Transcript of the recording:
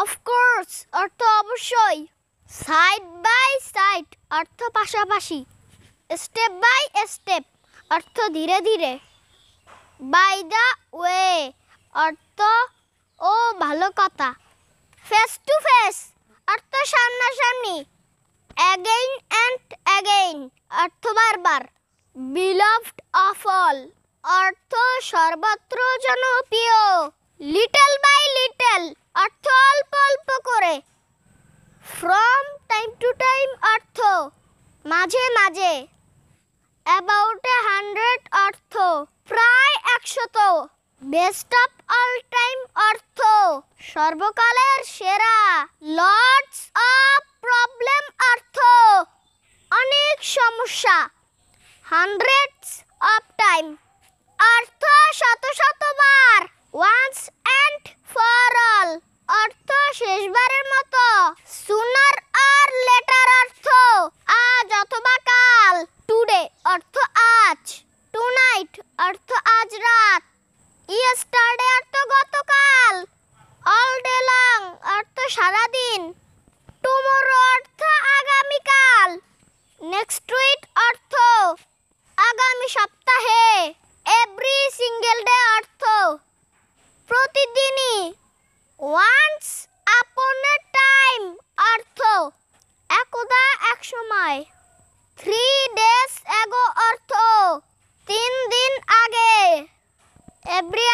Of course অর্থ অবশ্যই। Side by side অর্থ পাশাপাশি। স্টেপ বাই স্টেপ অর্থ ধীরে ধীরে। বাই দ্য ওয়ে অর্থ ও ভালো কথা। ফেস টু ফেস অর্থ সামনাসামনি। অ্যাগেইন অ্যান্ড অ্যাগেইন অর্থ বারবার। বিলভড অফ অল অর্থ সর্বত্র জনপ্রিয়। লিটল বাই লিটল অর্থ অল্প অল্প করে। ফ্রম টাইম টু টাইম অর্থ মাঝে মাঝে। অ্যাবাউট 100 অর্থ প্রায় 100। বেস্ট অফ অল টাইম অর্থ সর্বকালের সেরা। লটস অফ প্রবলেম অর্থ অনেক সমস্যা। হান্ড্রেডস অফ টাইম অর্থ শত শতবার। ওয়ান্স অ্যান্ড ফর অল অর্থ শেষবারের মতো। সুনার আর লেটার অর্থ আজ অথবা কাল। টুডে অর্থ আজ। টুনাইট অর্থ আজ রাত। ইয়েস্টারডে অর্থ গতকাল। অল ডে লং অর্থ সারাদিন। টুমরো অর্থ আগামীকাল। নেক্সট উইক অর্থ আগামী সপ্তাহে। এভরি সিঙ্গেল ডে অর্থ প্রতিদিনই। ওয়ান্স আপন এ টাইম অর্থ একদা এক সময়। 3 days ago অর্থ 3 দিন আগে। এভরি